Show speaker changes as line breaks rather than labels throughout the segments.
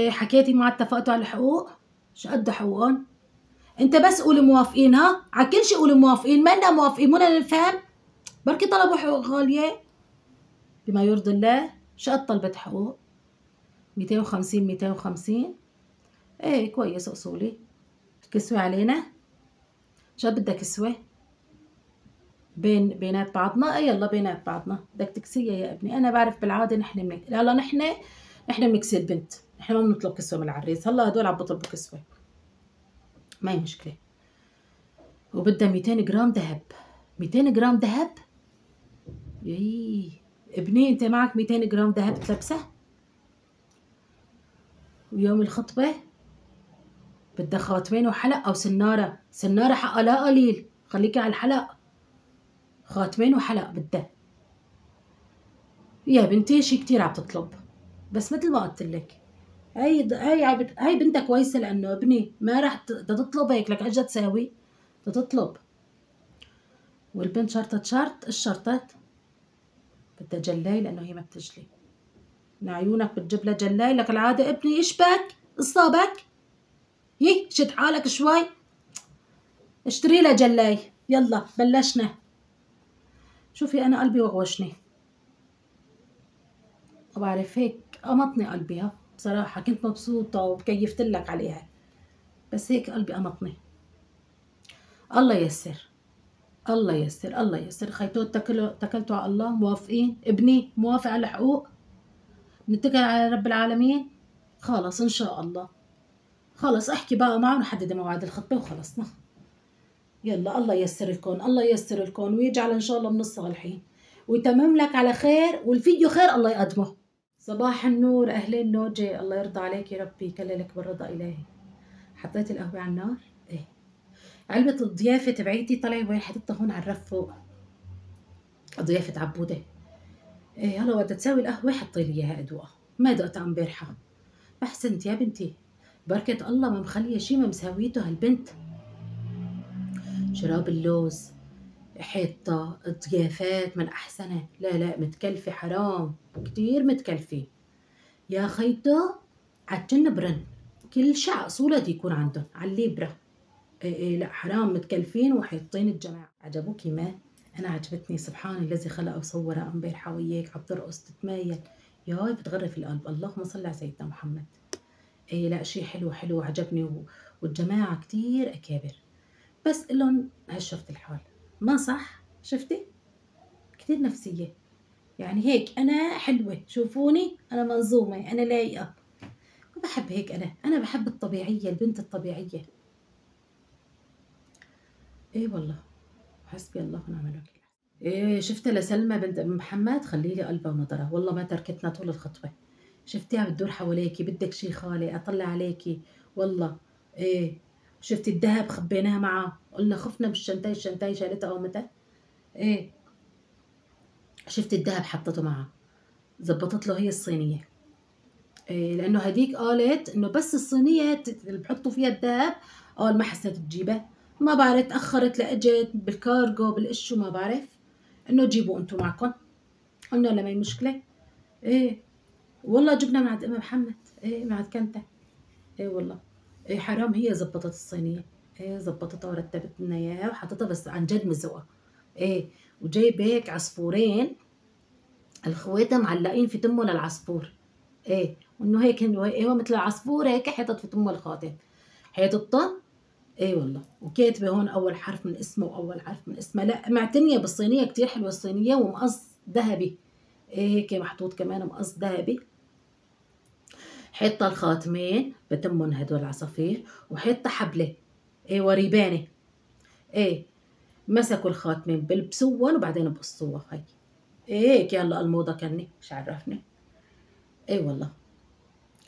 حكيتي معه اتفقتوا على الحقوق؟ شو قد حقوقهم؟ انت بس قولي موافقين، ها؟ على كل شيء قولي موافقين، ما موافقين منا نفهم؟ بركي طلبوا حقوق غالية بما يرضي الله. شو قد طلبت حقوق؟ 250 250. ايه كويس اصولي. كسوة علينا؟ شو بدك كسوة؟ بينات بعضنا؟ اي يلا بينات بعضنا. بدك تكسيها يا ابني؟ انا بعرف بالعاده نحن هلا نحن بنكسي البنت، نحن ما بنطلب كسوه من العريس. هلا هدول عم بيطلبوا كسوه، ما هي مشكله. وبدها 200 جرام ذهب. 200 جرام ذهب؟ يي ابني انت معك 200 جرام ذهب تلبسه؟ ويوم الخطبه بدها خاتمين وحلق او سناره. سناره حقها لا قليل، خليكي على الحلق. خاتمين وحلق بدها. يا بنتي شي كتير عم تطلب، بس مثل ما قلت لك هي بنتها كويسه، لانه ابني ما راح تطلب هيك لك اجت تساوي تطلب. والبنت شرطت الشرطات بدها جلاي لانه هي ما بتجلي. من عيونك بتجيب لها جلاي لك العاده. ابني اشبك اصابك، يي شد حالك شوي، اشتري لها جلاي. يلا بلشنا. شوفي انا قلبي وغوشني، ما بعرف هيك قمطني قلبي. بصراحه كنت مبسوطه وكيفت لك عليها، بس هيك قلبي قمطني. الله ييسر الله ييسر الله ييسر. خيتوت تكلتوا على الله. موافقين؟ ابني موافق على الحقوق؟ نتكل على رب العالمين. خلص ان شاء الله. خلص احكي بقى معه ونحدد موعد الخطبه وخلصنا. يلا الله ييسر الكون، الله ييسر الكون ويجعل ان شاء الله من الصالحين ويتمم لك على خير، والفيديو خير الله يقدمه. صباح النور اهلين نوجه، الله يرضى عليك يا ربي، يكللك بالرضا الهي. حطيت القهوه على النار. ايه علبة الضيافة تبعيتي طلعي وين؟ حطيتها هون على الرف فوق. ضيافة عبودة. إيه هلا بدها تساوي القهوة حطي لي إياها أدوقها، ما دقتها امبارحة. أحسنت يا بنتي، بركة الله ما مخلية شي ما مساويته هالبنت. شراب اللوز، حيطة، ضيافات من أحسنها. لا متكلفة حرام، كتير متكلفة يا خيطة. عالجن برن كل شي أصولة يكون عندهم على الليبرة. إيه لا حرام، متكلفين وحيطين الجماعة. عجبوكي ما؟ أنا عجبتني. سبحان الذي خلق وصورها امبارحة وياك عم ترقص تتمايل. ياي بتغرف القلب. اللهم صل على سيدنا محمد. إيه لا شي حلو عجبني والجماعة كتير أكابر، بس إلهم هالشفت الحال ما صح. شفتي كتير نفسية يعني هيك. أنا حلوة، شوفوني أنا منظومة، أنا لايقة. بحب هيك. أنا بحب الطبيعية، البنت الطبيعية. ايه والله حسبي الله ونعم الوكيل. ايه شفتها لسلمى بنت ام محمد، خلي لي قلبها ونظرها، والله ما تركتنا طول الخطبه. شفتيها بتدور حواليكي، بدك شي خالي اطلع عليكي والله. ايه شفتي الذهب خبيناها معه، قلنا خفنا بالشنتاي شالتها قومتها. ايه شفتي الذهب حطته معها، زبطت له هي الصينيه. إيه لانه هديك قالت انه بس الصينيه اللي بحطوا فيها الذهب، قال ما حسيت تجيبها. ما بعرف تاخرت لاجت بالكارغو بالقشو، ما بعرف انه جيبوا انتم معكم. قلنا لا ما هي مشكله. ايه والله جبنا من عند ام محمد. ايه من عند كنته. ايه والله. ايه حرام هي زبطت الصينيه. ايه زبطتها ورتبت لنا اياها وحطتها، بس عن جد مزوقه. ايه وجايب هيك عصفورين الخواتم معلقين في تمه للعصفور. ايه وانه هيك ايوه مثل العصفور هيك حطت في تمه الخاتم حيطتها. ايه والله. وكاتبه هون اول حرف من اسمه واول حرف من اسمها. لا معتنيه بالصينيه كتير حلوه الصينيه، ومقص ذهبي. ايه هيك محطوط كمان مقص ذهبي. حيطه الخاتمين بتمن هدول العصافير، وحيطه حبله ايه وريبانه. ايه مسكوا الخاتمين بلبسوهم وبعدين بقصوها. هي ايه هيك يلا الموضه كني مش عرفني. ايه والله.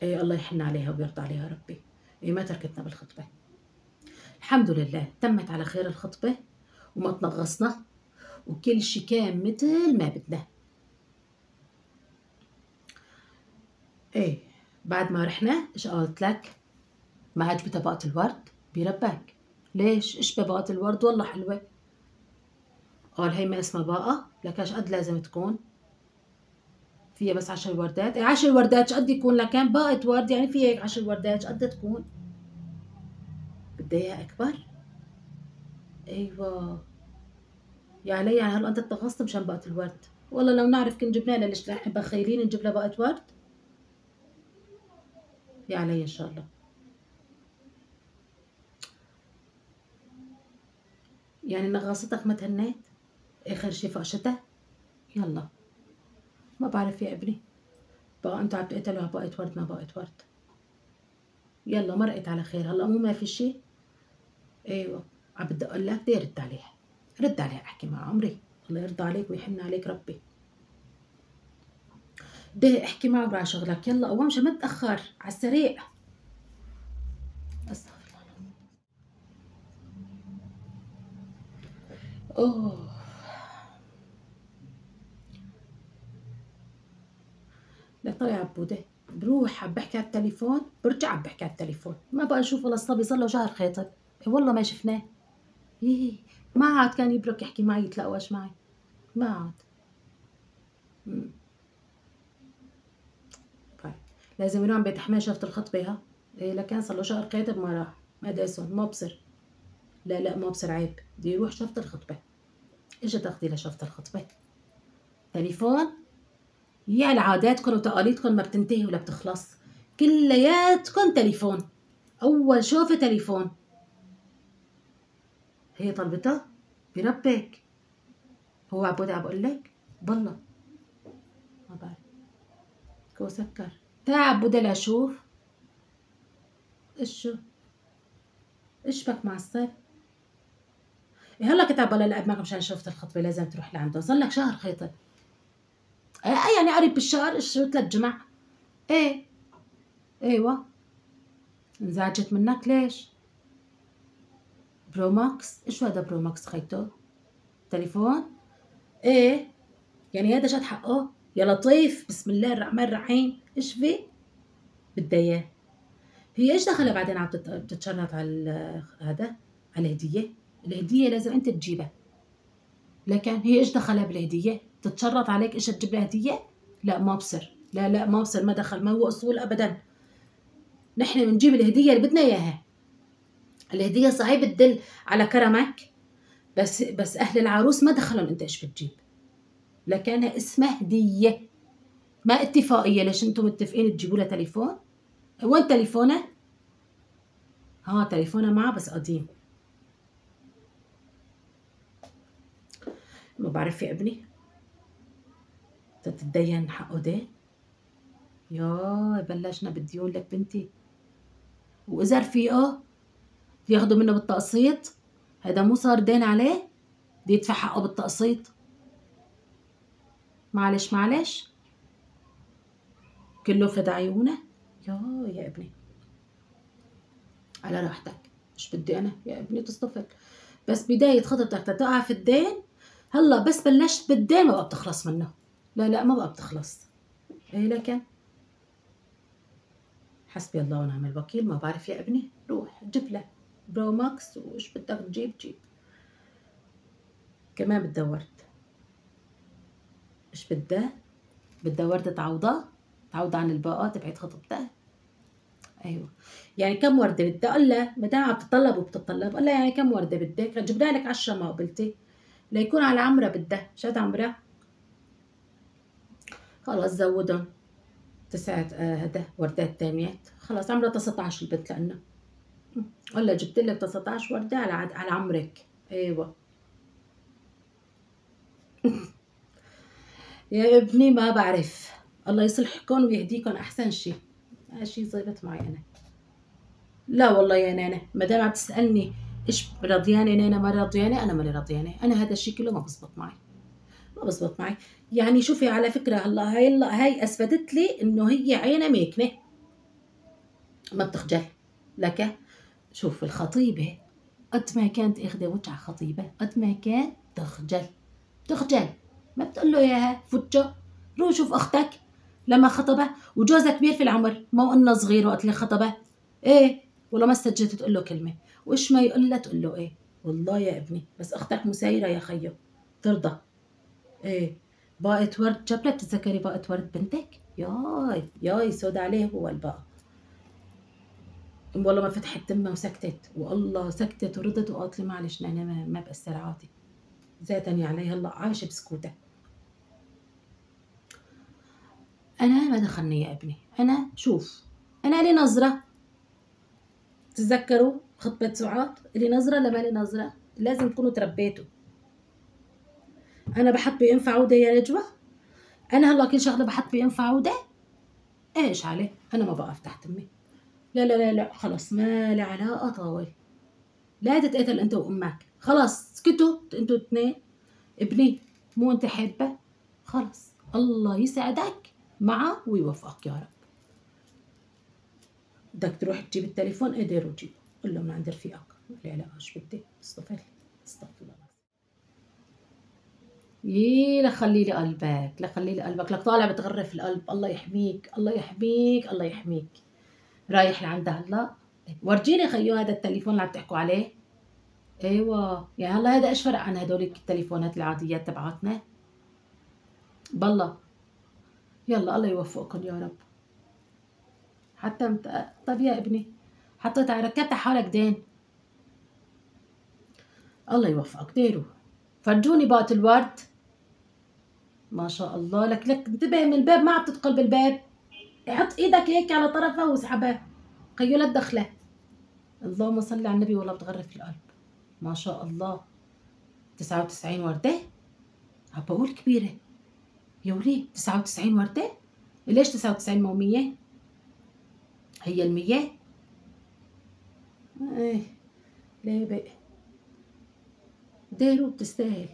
ايه الله يحن عليها ويرضى عليها ربي. ايه ما تركتنا بالخطبه. الحمد لله تمت على خير الخطبه وما تنغصنا، وكل شي كان مثل ما بدنا. ايه بعد ما رحنا ايش قالت لك؟ ما عجبتها بقة الورد؟ بيربك ليش؟ ايش ببقة الورد والله حلوة. قال هي ما اسمها باقة لك، ايش قد لازم تكون؟ فيها بس 10 وردات. 10 وردات قد يكون لكان باقة ورد، يعني فيها هيك 10 وردات قد تكون؟ بدها اياها اكبر. ايوه يا علي، يعني هلا انت اتخصصت مشان باقة الورد. والله لو نعرف كنا جبنا لها، ليش نحن بخيلين نجيب لها باقة ورد. يا علي ان شاء الله. يعني نغاصتك ما تهنيت؟ اخر شي فقشتها. يلا ما بعرف يا ابني، بقى انتوا عم تقتلوا على باقة ورد ما باقة ورد. يلا مرقت على خير، هلا مو ما في شي. ايوه عم بدي اقول لك، بدي ارد عليها، رد عليها احكي مع عمري، الله يرضى عليك ويحن عليك ربي. بدي احكي معه وراح شغلك. يلا قوم مشان ما تتاخر على السريع. استغفر الله. اوه لا طلع عبودة، بروح عم بحكي على التليفون، برجع عم بحكي على التليفون، ما بقى اشوف ولا الصبي صار له شهر خيطب. إيه والله ما شفناه. إيه ما عاد كان يبرك يحكي معي يتلاقواش معي، ما عاد. طيب لازم ينام بيت حماه شفت الخطبة ها. إيه لكان صار له شهر خيطب ما راح، ما دايسون ما بصر. لا لا ما بصر، عيب، بده يروح شفت الخطبة. ايش تاخذي لشفت الخطبة؟ تليفون؟ يعني عاداتكم وتقاليدكم ما بتنتهي ولا بتخلص، كلياتكم تليفون، اول شوفة تليفون. هي طلبتها بربك. هو عبود عم بقول لك بالله ما بعرف. كو سكر تعب بدل اشوف. ايش شو ايش بك معصب؟ إيه هلا كنت عم بقول لابنك مشان شفت الخطبه لازم تروح لعنده، صار لك شهر خيطب. ايه يعني قريب بالشهر، ايش شو 3 جمع. ايه ايوه. انزعجت منك ليش؟ برو ماكس؟ ايش هذا برو ماكس خيطو؟ تليفون؟ ايه يعني هذا جد حقه؟ يا لطيف بسم الله الرحمن الرحيم، ايش في؟ بدها اياه. هي ايش دخلها بعدين عم بتتشرط على هذا، على الهدية؟ الهدية لازم انت تجيبها، لكن هي ايش دخلها بالهدية؟ تتشرط عليك ايش تجيب لها هدية؟ لا ما بصير، لا لا ما بصير، ما دخل، ما هو اصول ابدا. نحن بنجيب الهدية اللي بدنا اياها. الهدية صحيح بتدل على كرمك، بس اهل العروس ما دخلهم انت ايش بتجيب، لكنها اسمها هدية، ما اتفاقية. ليش انتم متفقين تجيبوا لها تليفون؟ وين تليفونه؟ ها تليفونه معه بس قديم. ما بعرف يا ابني، تتدين حقه دين. يا بلشنا بالديون لك بنتي، واذا رفيقه ياخدوا منه بالتقسيط، هذا مو صار دين عليه، بده يدفع حقه بالتقسيط. معلش معلش كله فدا عيونه. يا ابني على راحتك، مش بدي انا يا ابني تصطفك، بس بداية خطبتك تقع في الدين. هلا بس بلشت بالدين ما بقى بتخلص منه، لا لا ما بقى بتخلص. ايه لكن حسبي الله ونعم الوكيل. ما بعرف يا ابني، روح جيب له برو ماكس وش بدك تجيب جيب. كمان بدها ورد. ايش بدها ورد تعوضها عن الباقات تبعت خطبتها. ايوه يعني كم ورده بدها؟ قال لا ما دام عم تتطلب وبتتطلب، قال لا يعني كم ورده بدك؟ جبنا لك 10 ما قبلتي، ليكون على عمرها بدها شاد عمرها. خلاص زودهم 9 هذا وردات تانيات، خلاص عمرها 19 البنت لأنه. ولا جبت لك 19 وردة على عمرك. ايوه يا ابني ما بعرف، الله يصلحكم ويهديكم احسن شيء. شيء زبط معي انا. لا والله يا نانا، ما دام عم تسالني ايش رضيانه نانا ما رضيانه، انا ماني رضيانه، انا هذا الشيء كله ما بزبط معي، ما بزبط معي. يعني شوفي على فكره هلا هاي اثبتت لي انه هي عينها ميكنه، ما بتخجل. لك شوف الخطيبه قد ما كانت اخذه وجع خطيبه قد ما كانت تخجل، ما بتقول له اياها فتشو. روح شوف اختك لما خطبه وجوزها كبير في العمر، مو انه صغير وقت اللي خطبه. ايه والله ما استجيت تقول له كلمه، وايش ما يقول لها تقول له ايه. والله يا ابني بس اختك مسيره يا خيو ترضى. ايه باقة ورد جبلة، بتتذكري باقة ورد بنتك؟ ياي ياي سود عليه هو الباقة. والله ما فتحت تمها وسكتت، والله سكتت ورضت وقالت لي معلش نانا ما بأثر عادي. زادني علي هلا عايشة بسكوتة. أنا ما دخلني يا ابني، أنا شوف أنا لي نظرة. تتذكروا خطبة سعاد؟ لي نظرة لما لي نظرة؟ لازم تكونوا تربيتوا. أنا بحط بينفع عودة يا نجوى؟ أنا هلا كل شغلة بحط بينفع عودة؟ إيش عليه؟ أنا ما بقف تحت أمي. لا لا لا لا خلص ما لي علاقة طاول. لا تتقتل أنت وأمك، خلص اسكتوا أنتوا اثنين. ابني مو أنت حابة؟ خلص الله يسعدك معه ويوفقك يا رب. بدك تروح تجيب التليفون قدر وجيبه، قل له من عند رفيقك. لا لا ايش بدي استغفر الله. يي لا خلي لي قلبك، لا خلي لي قلبك، لك طالع بتغرف القلب. الله يحميك الله يحميك الله يحميك. رايح لعندها هلا؟ ورجيني خيو هذا التليفون اللي عم تحكوا عليه. ايوه يعني هلا هذا ايش فرق عن هدول التليفونات العاديات تبعاتنا؟ بالله يلا الله يوفقكم يا رب. حتى طب يا ابني حتى ركبت حالك دين. الله يوفقك ديروا. فرجوني باقة الورد. ما شاء الله لك انتبه من الباب ما عم تدخل بالباب. حط ايدك هيك على طرفها واسحبها. خيو لا تدخله. اللهم صل على النبي والله بتغرف القلب. ما شاء الله 99 وردة. عم بقول كبيرة يا ولي. 99 وردة. ليش 99 مو 100؟ هي ال100. ايه ليه بقى ديروا بتستاهل.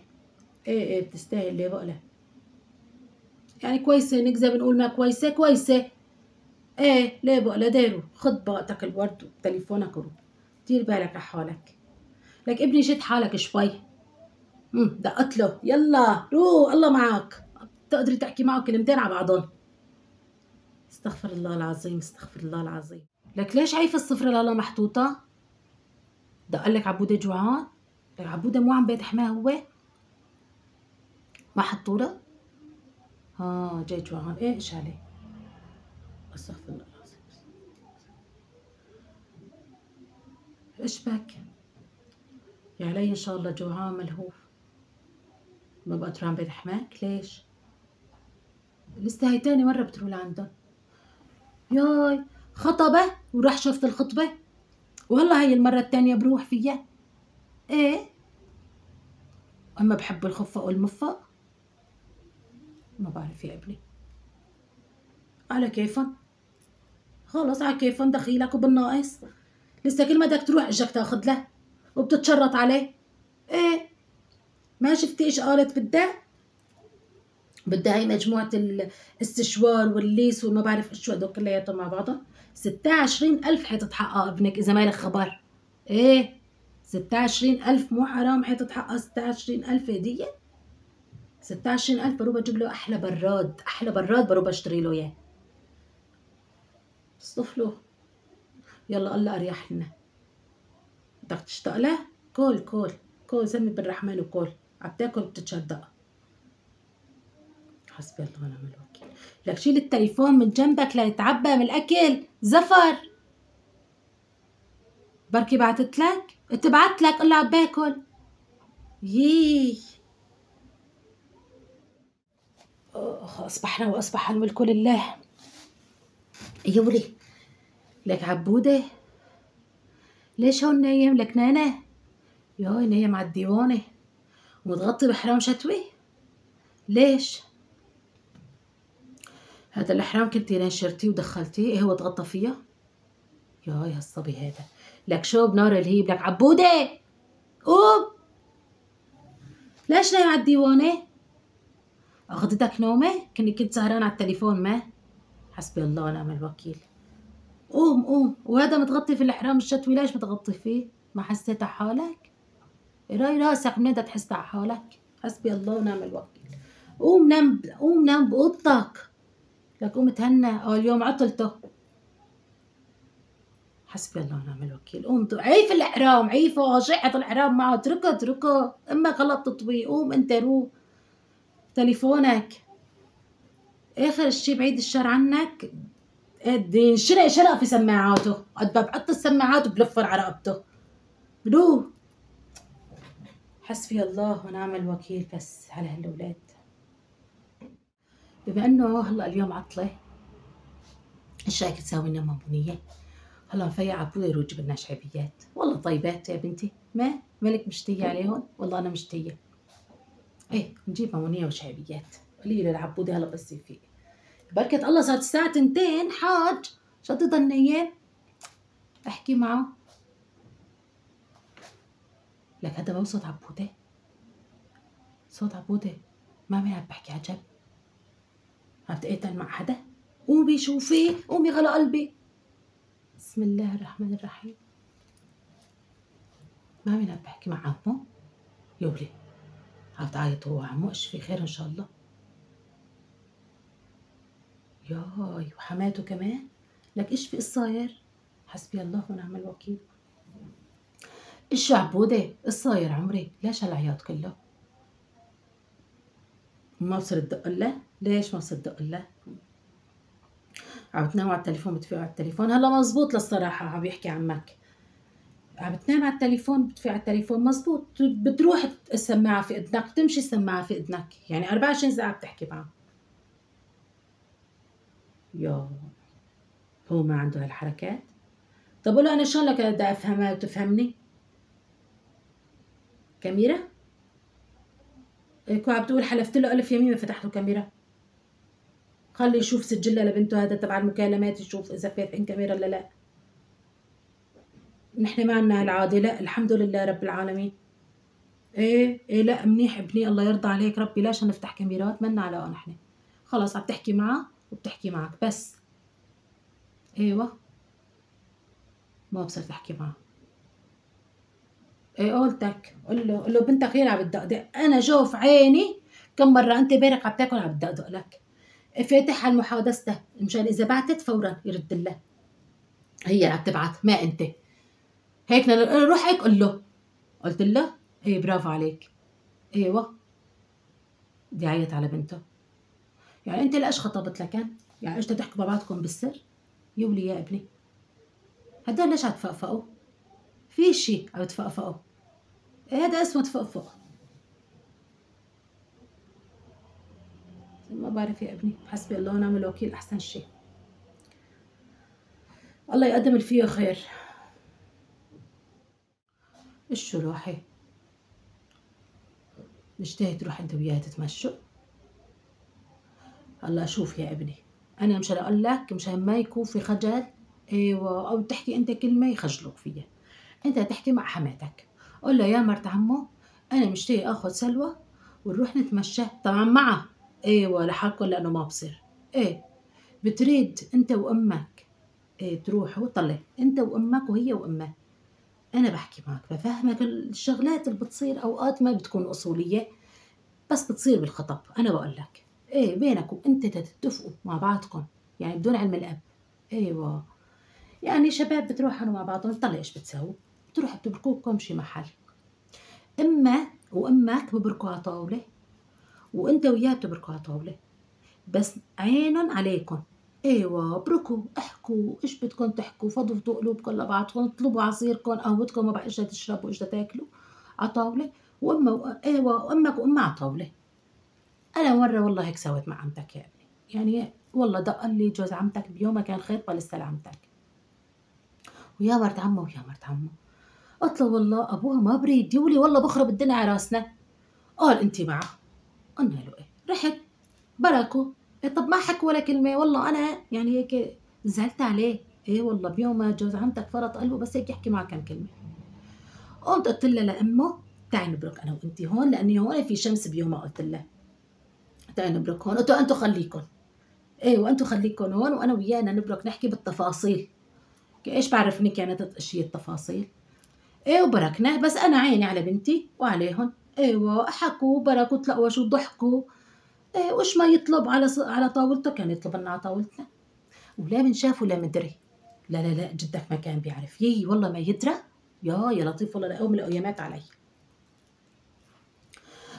ايه بتستاهل ليه بقى. يعني كويسة نكذب نقول ما كويسة كويسة. ايه ليه بقى ديروا. خد باقتك الورد وتليفونك وروح. دير بالك على حالك. لك ابني شد حالك شوي. دقت له يلا روح الله معك. تقدري تحكي معه كلمتين على بعضهم. استغفر الله العظيم استغفر الله العظيم. لك ليش عايفة الصفر لالا محطوطة؟ دق لك عبودة جوعان؟ لك عبودة مو عم بيت حماه هو؟ ما حطوله؟ جاي جوعان. ايش عليه؟ استغفر الله العظيم. ايش بك؟ يا علي ان شاء الله جوعان ملهوف. ما بقى تروح عم بيت حماك ليش؟ لسه هي تاني مرة بتروح لعندهم. ياي خطبة وراح شفت الخطبة وهلا هي المرة التانية بروح فيها. ايه اما بحب الخفق والمفق. ما بعرف يا ابني. على كيفن خلص على كيفن دخيلك وبالناقص. لسه كل ما بدك تروح اجك تاخذ له وبتتشرط عليه. ايه ما شفتي ايش قالت بدها هي مجموعة الاستشوار والليس وما بعرف شو هدول كلياتهم مع بعضهم. 26,000 حتتحقق ابنك إذا ما لك خبر. إيه 26,000 مو حرام حتتحقق 26,000 هدية. 26,000 بروح بجيب له أحلى براد أحلى براد بروح بشتري له إياه. اصطفلوا يلا الله أريح لنا. بدك تشتاق له؟ كل سمي بالرحمن وكل عم تاكل بتتشدق. حسبي الله ونعم الوكيل. لك شيل التليفون من جنبك ليتعبى من الأكل. زفر بركي بعتت لك تبعت لك قل عم باكل. يي أصبحنا وأصبح الملك لله. يولي لك عبودة ليش هون نايم؟ لك نانا ياي نايم على الديوانة ومتغطي بحرام شتوي. ليش؟ هذا الحرام كنتي نشرتيه ودخلتيه. ايه هو تغطى فيها؟ ياي هالصبي هذا. لك شو بنار الهيب. لك عبودة قوم. ليش نايم على الديوانة؟ أخذتك نومة؟ كنت سهران على التليفون ما؟ حسبي الله ونعم الوكيل. قوم وهذا متغطي في الحرام الشتوي ليش متغطي فيه؟ ما حسيت على حالك؟ راي راسك منين بدك تحس على حالك؟ حسبي الله ونعم الوكيل. قوم نام بأوضتك. لك قوم تهنى اليوم عطلته. حسبي الله ونعم الوكيل. قوم عيف الحرام عيفه شيحة الحرام معه. اتركه اما غلط تطوي. قوم انت روح تليفونك اخر شي بعيد الشر عنك. الدين شرق في سماعاته، قد بحط السماعات وبلفر على رقبته بدو. حسبي الله ونعم الوكيل بس على هالولاد. بما انه هلا اليوم عطله، ايش رايك تساوي لنا مامونيه؟ هلا مفيع عبوده يروح يجيب لنا شعبيات. والله طيبات يا بنتي، مالك مشتيه عليهم؟ والله انا مشتيه. ايه نجيب مامونيه وشعبيات. قليل العبوده هلا بس يفيق. بركة الله صارت الساعة 2 حاج، شو تضل نايم؟ احكي معه. لك هذا مو صوت عبودة، صوت عبودة ما عم بحكي عجب. عم بتقاتل مع حدا؟ قومي شوفي، قومي غلا قلبي. بسم الله الرحمن الرحيم. ما عم بحكي مع عمو؟ يولي عم تعيط هو عمو، ايش في خير ان شاء الله؟ ياي وحماته كمان؟ لك ايش في صاير؟ حسبي الله ونعم الوكيل. ايش عبودة؟ ايش صاير عمري؟ ليش هالعياط كله؟ ما بصير تدق له؟ ليش ما بصير تدق له؟ عم بتنام على التليفون بتفيق على التليفون. هلا مزبوط للصراحة عم يحكي عمك. عم بتنام على التليفون بتفيق على التليفون مزبوط. بتروح السماعة في اذنك، تمشي السماعة في اذنك، يعني 24 ساعة بتحكي معه. يا هو ما عنده هالحركات؟ طب قول له انا شلون لك بدي افهمها وتفهمني؟ كاميرا؟ كنت عم تقول حلفت له ألف يمين ما فتحت له كاميرا. خلي يشوف سجلها لبنته هذا تبع المكالمات، يشوف إذا فاتحين كاميرا ولا لا. نحن ما عنا هالعادة، لا الحمد لله رب العالمين. ايه لا منيح ابني، الله يرضى عليك ربي. ليش نفتح كاميرات؟ منا علاقة نحن. خلص عم تحكي معه وبتحكي معك بس. ايوه ما بصير تحكي معه. ايه قولتك، قول له بنتك هي اللي عم تدقدق. انا شوف عيني كم مرة انت بارك عم تاكل عم تدقدق لك. فاتح على محادثته مشان اذا بعتت فورا يرد الله. هي اللي عم تبعت ما انت. هيك روح هيك قل له. قلت له ايه برافو عليك. ايوه بدي عيط على بنته. يعني انت ليش خطبت لكن؟ يعني ايش تحكوا مع بعضكم بالسر؟ يولي يا ابني هدول ليش عم تفقفقوا؟ في شيء عم تفقفقوا. إيه هذا اسمه تفقفق. ما بعرف يا ابني، حسبي الله ونعم الوكيل. احسن شيء الله يقدم اللي فيه خير. ايش شو روحي؟ مشتهي تروح انت وياها تتمشوا؟ هلا شوف يا ابني، انا مشان اقول لك مشان ما يكون في خجل. ايوه او تحكي انت كلمه يخجلوك فيها. انت تحكي مع حماتك، قول له يا مرت عمو انا مشتهي اخذ سلوى ونروح نتمشى طبعا معه. ايوه لحالكم لانه ما بصير. ايه بتريد انت وامك إيه تروحوا؟ طلع انت وامك وهي وامك. انا بحكي معك بفهمك الشغلات اللي بتصير اوقات ما بتكون اصوليه بس بتصير بالخطب. انا بقول لك ايه بينك وانت تتفقوا مع بعضكم يعني بدون علم الاب. ايوه يعني شباب بتروحوا مع بعضهم. طلع ايش بتسووا؟ بتروحوا بتبركوكم شي محل، اما وامك ببركوا على طاوله وانت وياه بتبركوا على طاوله بس عينهم عليكم. ايوه بركوا احكوا ايش بدكم تحكوا، فضفضوا قلوبكم لبعضكم، اطلبوا عصيركم قهوتكم ما بعرف ايش تشربوا ايش تاكلوا على طاوله. ايوه وامك وامها على طاوله. انا مره والله هيك سويت مع عمتك يا ابني، يعني والله دق لي جوز عمتك بيومها كان خير لسه لعمتك. ويا مرت عمه ويا مرت عمه قلت له والله ابوها ما بريد يولي والله بخرب الدنيا على راسنا. قال انت معه؟ قلنا له ايه. رحت بركوا. إيه طب ما حكى ولا كلمه. والله انا يعني هيك زعلت عليه. ايه والله بيوم جوز عمتك فرط قلبه بس هيك يحكي معه كم كلمه. قمت قلت لها لامه تعي نبرك انا وانت هون لاني هون في شمس بيومها. قلت لها تعي نبرك هون. قلت له انتوا خليكم. ايوه انتوا خليكم هون وانا ويانا نبرك نحكي بالتفاصيل. ايش بعرفني كانت اشياء التفاصيل. ايه وبركنا بس انا عيني على بنتي وعليهم. ايوه حكوا وبركوا تلاقوا ضحكوا. ايه وش ما يطلب على طاولته كان يطلب لنا على طاولتنا. ولا من شاف ولا مدري. لا جدك ما كان بيعرف. يي والله ما يدرى. يا لطيف والله لقوم القيامات علي.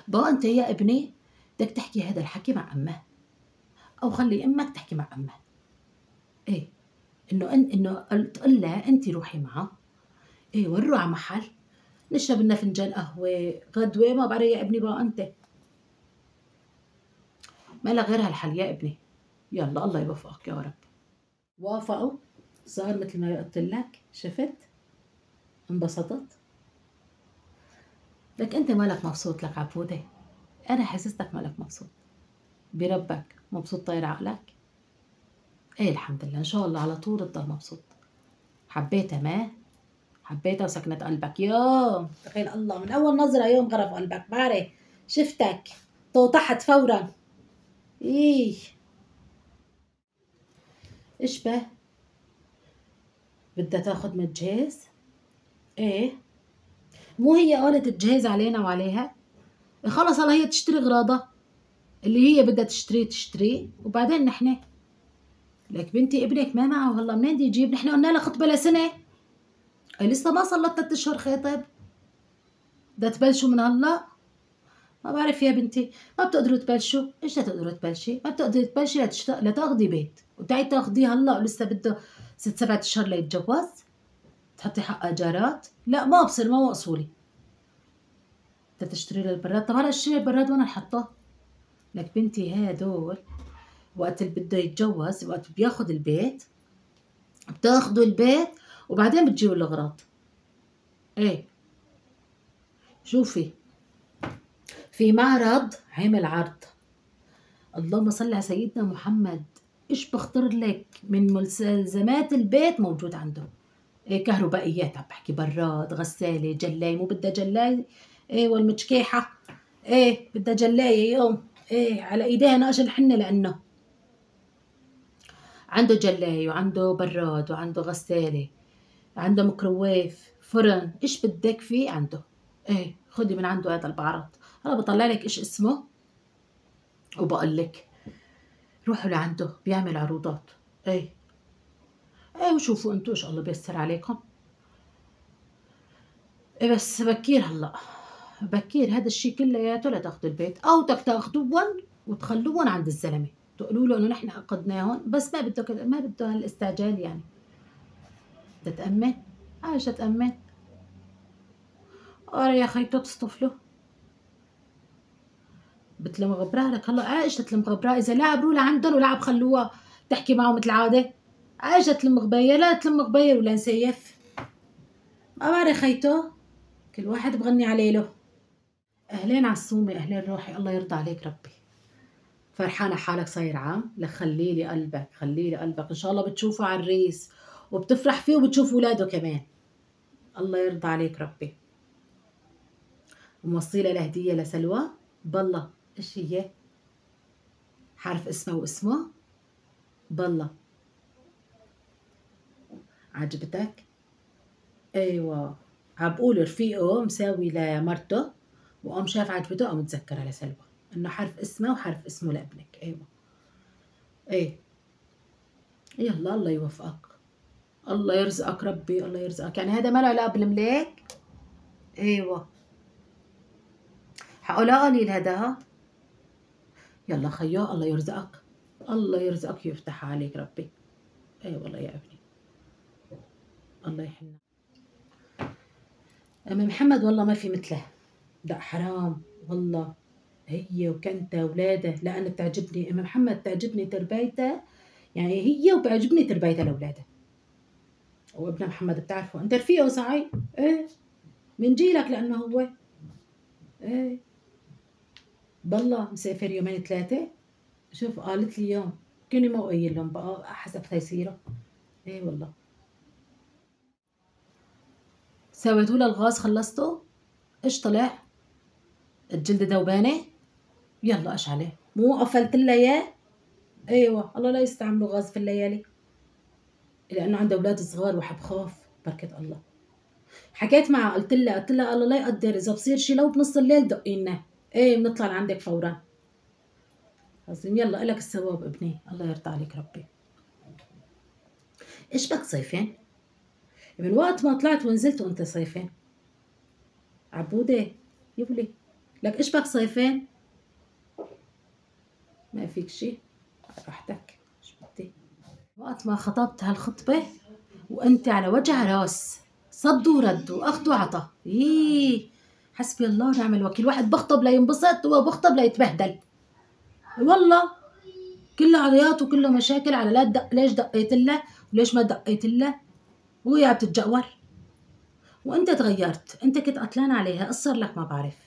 بقى انت يا ابني بدك تحكي هذا الحكي مع أمه، أو خلي أمك تحكي مع أمه. إيه، إنه تقول لها أنت روحي معه، إيه، ونروح على محل نشرب لنا فنجان قهوة، غدوة، ما بعرف يا ابني بقى أنت. ما لها غير هالحل يا ابني. يلا الله يوفقك يا رب. وافقوا، صار مثل ما قلت لك. شفت؟ انبسطت؟ لك أنت مالك مبسوط لك عبودة؟ أنا حسستك مالك مبسوط بربك، مبسوط طاير عقلك؟ إيه الحمد لله، إن شاء الله على طول تضل مبسوط. حبيتها ما؟ حبيتها وسكنت قلبك يوم، تخيل الله، من أول نظرة يوم غرف قلبك، بعرف شفتك طوطحت فورا. إيه إيش به؟ بدها تاخد متجهز؟ إيه، مو هي قالت تجهز علينا وعليها؟ خلص هلا هي تشتري غراضها اللي هي بدها تشتري وبعدين نحن. لك بنتي ابنك ما معه والله، منين بدي يجيب؟ نحن قلنا لها خطبة لسنة، لسه ما صار لها 3 اشهر خيطب، بدها تبلشوا من هلا؟ ما بعرف يا بنتي، ما بتقدروا تبلشوا. ايش تقدروا تبلشي؟ ما بتقدري تبلشي لتاخذي بيت وتعي تاخذيه هلا ولسه بده 6 7 اشهر ليتجوز؟ تحطي حق اجارات؟ لا ما بصير، ما هو اصولي. بدها تشتري للبراد، طب هلا اشتري البراد وين نحطه؟ لك بنتي هادول وقت اللي بده يتجوز، وقت بياخذ البيت، بتاخذوا البيت وبعدين بتجيبوا الاغراض. ايه شوفي، في معرض عمل عرض، اللهم صل على سيدنا محمد، ايش بخطر لك من مستلزمات البيت موجود عنده. إيه كهربائيات، عم بحكي براد، غسالة، جلاية، مو بدها جلاية؟ ايه والمجكيحة، ايه بدها جلاية يوم، ايه على ايديها ناقش الحنة، لانه عنده جلاية وعنده براد وعنده غسالة، عنده ميكروويف، فرن، ايش بدك فيه عنده. ايه خدي من عنده هذا البعرض. هلا بطلع لك ايش اسمه وبقول لك روحوا لعنده، بيعمل عروضات. ايه ايه وشوفوا انتو ايش الله بيسر عليكم. إيه بس بكير هلا، بكير هذا الشيء كلياته لتاخذوا البيت، او تاخذوهم وتخلوهم عند الزلمه، تقولوا له انه نحن عقدناهم بس ما بده كده، ما بده هالاستعجال يعني. بدها تأمن؟ عايشة تأمن؟ اه يا خيتو تصطفلوا، بتلم غبرها لك هلا، عايشة تلم غبرها، اذا لعبوا لعندهم ولعب خلوها تحكي معه مثل العاده. عايشة تلم غبية، لا تلم غبية ولا نسيف، ما بعرف خيتو، كل واحد بغني عليه له. اهلين عالصومة، اهلين روحي، الله يرضى عليك ربي. فرحانة حالك صاير عام، لك خلي لي قلبك، خلي لي قلبك، ان شاء الله بتشوفه عريس وبتفرح فيه وبتشوف اولاده كمان. الله يرضى عليك ربي. موصيلة لهدية لسلوى، بالله ايش هي؟ حرف اسمها واسمه؟ بالله عجبتك؟ ايوه، عم بقول رفيقه مساوي لمرته وقام شاف عجبته قام تذكرها لسلوى انه حرف اسمها وحرف اسمه لابنك. ايوه ايه، يلا الله يوفقك، الله يرزقك ربي، الله يرزقك. يعني هذا ما له علاقه بالملاك؟ ايوه حقه لا قليل هذا ها. يلا خيو الله يرزقك، الله يرزقك ويفتح عليك ربي. اي والله يا ابني، الله يحنك. اما محمد والله ما في مثله، لا حرام والله، هي وكنت اولادها، لا انا بتعجبني ام محمد، تعجبني تربيتها، يعني هي وبعجبني تربيتها لاولادها. وابن محمد بتعرفه انت رفيقه صحيح؟ ايه من جيلك لانه هو. ايه بالله مسافر يومين 3. شوف قالت لي يوم، كوني ما قايل لهم بقى حسب تيسيره. ايه والله. سويتوا له الغاز خلصته؟ ايش طلع؟ الجلد ذوبانه؟ يلا ايش عليه؟ مو قفلت لها اياه؟ ايوه الله لا يستعملوا غاز في الليالي، لانه عنده اولاد صغار وحب خاف بركه الله. حكيت معها قلت لها الله لا يقدر، اذا بصير شي لو بنص الليل دقينا، ايه بنطلع لعندك فورا. عظيم، يلا الك الثواب ابني، الله يرضى عليك ربي. ايش بك صيفين؟ من وقت ما طلعت ونزلت وانت صيفين عبوده، يبلي لك ايش بك صيفين؟ ما فيك شي، راحتك. شو بدي؟ وقت ما خطبت هالخطبة وانت على وجه راس، صد ورد واخذ وعطى. حسبي الله ونعم الوكيل. واحد بخطب لينبسط وبخطب ليتبهدل. والله كله عريات وكله مشاكل على لا تدق، ليش دقيت له وليش ما دقيت له، وهي عم تتجأور. وانت تغيرت، انت كنت قتلان عليها، قصر لك ما بعرف.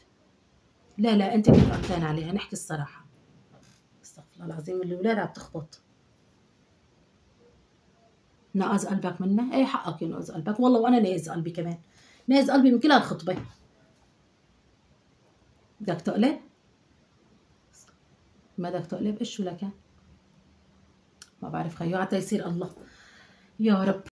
لا لا، انت كنت قتلان عليها، نحكي الصراحة. استغفر الله العظيم، الولاد عم تخبط. نقز قلبك منه؟ ايه حقك ينقز قلبك والله، وانا ناقز قلبي كمان، ناقز قلبي من كل هالخطبة. بدك تقلب؟ ما بدك تقلب؟ ايش شو لك؟ ما بعرف خيو، حتى يصير الله. يا رب.